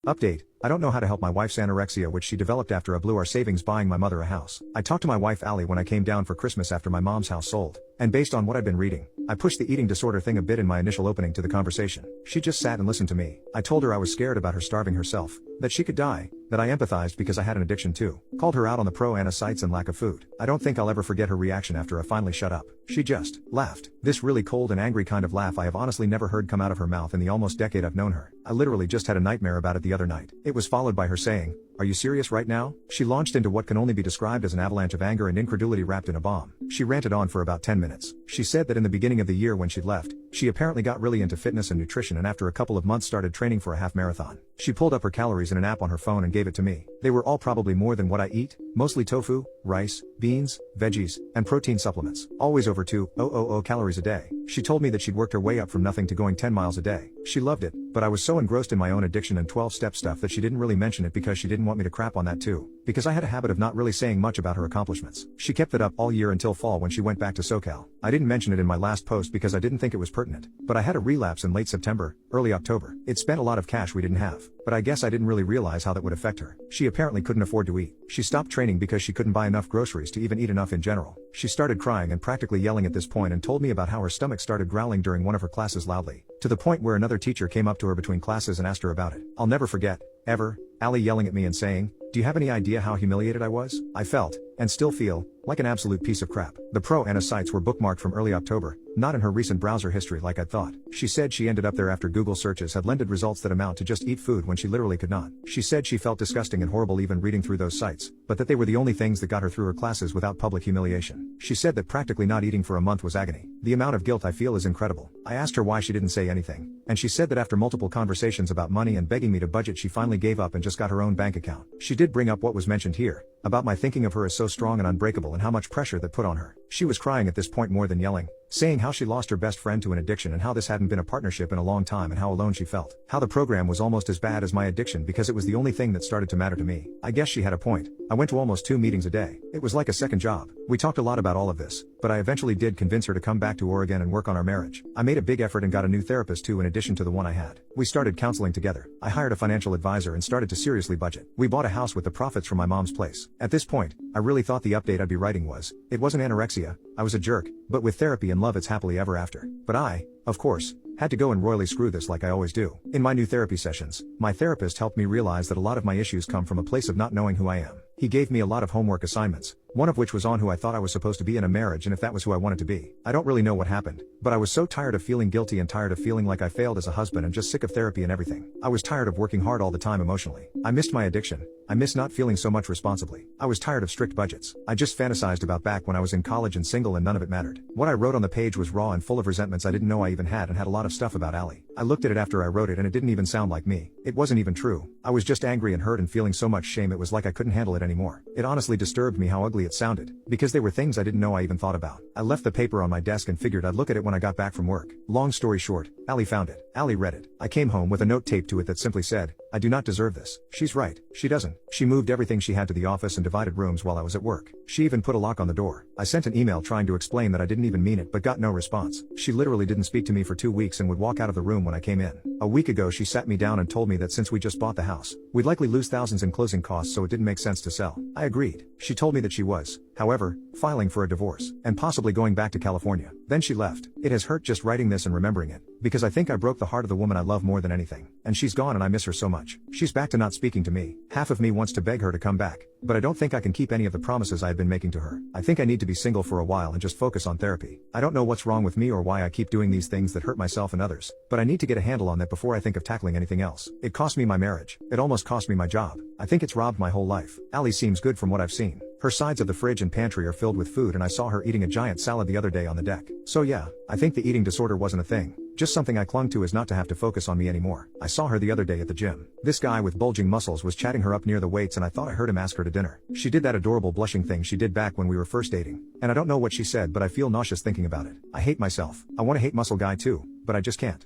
Update: I don't know how to help my wife's anorexia, which she developed after I blew our savings buying my mother a house. I talked to my wife Allie when I came down for Christmas after my mom's house sold, and based on what I'd been reading, I pushed the eating disorder thing a bit in my initial opening to the conversation. She just sat and listened to me. I told her I was scared about her starving herself, that she could die, that I empathized because I had an addiction too. Called her out on the pro-ana sites and lack of food. I don't think I'll ever forget her reaction after I finally shut up. She just laughed. This really cold and angry kind of laugh I have honestly never heard come out of her mouth in the almost decade I've known her. I literally just had a nightmare about it the other night. It was followed by her saying, "Are you serious right now?" She launched into what can only be described as an avalanche of anger and incredulity wrapped in a bomb. She ranted on for about 10 minutes. She said that in the beginning of the year when she'd left, she apparently got really into fitness and nutrition, and after a couple of months started training for a half marathon. She pulled up her calories in an app on her phone and gave it to me. They were all probably more than what I eat, mostly tofu, rice, beans, veggies, and protein supplements. Always over 2,000 calories a day. She told me that she'd worked her way up from nothing to going 10 miles a day. She loved it, but I was so engrossed in my own addiction and 12-step stuff that she didn't really mention it because she didn't want me to crap on that too. Because I had a habit of not really saying much about her accomplishments. She kept that up all year until fall when she went back to SoCal. I didn't mention it in my last post because I didn't think it was pertinent, but I had a relapse in late September, early October. It spent a lot of cash we didn't have, but I guess I didn't really realize how that would affect her. She apparently couldn't afford to eat. She stopped training because she couldn't buy enough groceries to even eat enough in general. She started crying and practically yelling at this point and told me about how her stomach started growling during one of her classes loudly, to the point where another teacher came up to her between classes and asked her about it. I'll never forget, ever, Allie yelling at me and saying, "Do you have any idea how humiliated I was?" I felt, and still feel, like an absolute piece of crap. The pro-ana sites were bookmarked from early October, not in her recent browser history like I'd thought. She said she ended up there after Google searches had lended results that amount to just eat food when she literally could not. She said she felt disgusting and horrible even reading through those sites, but that they were the only things that got her through her classes without public humiliation. She said that practically not eating for a month was agony. The amount of guilt I feel is incredible. I asked her why she didn't say anything, and she said that after multiple conversations about money and begging me to budget, she finally gave up and just got her own bank account. She did bring up what was mentioned here, about my thinking of her as so strong and unbreakable and how much pressure that put on her. She was crying at this point more than yelling, saying how she lost her best friend to an addiction and how this hadn't been a partnership in a long time and how alone she felt. How the program was almost as bad as my addiction because it was the only thing that started to matter to me. I guess she had a point. I went to almost 2 meetings a day. It was like a second job. We talked a lot about all of this, but I eventually did convince her to come back to Oregon and work on our marriage. I made a big effort and got a new therapist too in addition to the one I had. We started counseling together. I hired a financial advisor and started to seriously budget. We bought a house with the profits from my mom's place. At this point, I really thought the update I'd be writing was, it wasn't anorexia, I was a jerk, but with therapy and love it's happily ever after. But I, of course, had to go and royally screw this like I always do. In my new therapy sessions, my therapist helped me realize that a lot of my issues come from a place of not knowing who I am. He gave me a lot of homework assignments, one of which was on who I thought I was supposed to be in a marriage and if that was who I wanted to be. I don't really know what happened, but I was so tired of feeling guilty and tired of feeling like I failed as a husband and just sick of therapy and everything. I was tired of working hard all the time emotionally. I missed my addiction. I missed not feeling so much responsibly. I was tired of strict budgets. I just fantasized about back when I was in college and single and none of it mattered. What I wrote on the page was raw and full of resentments I didn't know I even had and had a lot of stuff about Allie. I looked at it after I wrote it and it didn't even sound like me. It wasn't even true. I was just angry and hurt and feeling so much shame it was like I couldn't handle it anymore. It honestly disturbed me how ugly it sounded, because they were things I didn't know I even thought about. I left the paper on my desk and figured I'd look at it when I got back from work. Long story short, Allie found it. Allie read it. I came home with a note taped to it that simply said, "I do not deserve this." She's right. She doesn't. She moved everything she had to the office and divided rooms while I was at work. She even put a lock on the door. I sent an email trying to explain that I didn't even mean it but got no response. She literally didn't speak to me for 2 weeks and would walk out of the room when I came in. A week ago she sat me down and told me that since we just bought the house, we'd likely lose thousands in closing costs, so it didn't make sense to sell. I agreed. She told me that she was, however, filing for a divorce, and possibly going back to California. Then she left. It has hurt just writing this and remembering it, because I think I broke the heart of the woman I love more than anything. And she's gone and I miss her so much. She's back to not speaking to me. Half of me wants to beg her to come back, but I don't think I can keep any of the promises I had been making to her. I think I need to be single for a while and just focus on therapy. I don't know what's wrong with me or why I keep doing these things that hurt myself and others, but I need to get a handle on that before I think of tackling anything else. It cost me my marriage. It almost cost me my job. I think it's robbed my whole life. Allie seems good from what I've seen. Her sides of the fridge and pantry are filled with food and I saw her eating a giant salad the other day on the deck. So yeah, I think the eating disorder wasn't a thing. Just something I clung to as not to have to focus on me anymore. I saw her the other day at the gym. This guy with bulging muscles was chatting her up near the weights and I thought I heard him ask her to dinner. She did that adorable blushing thing she did back when we were first dating. And I don't know what she said, but I feel nauseous thinking about it. I hate myself. I want to hate muscle guy too, but I just can't.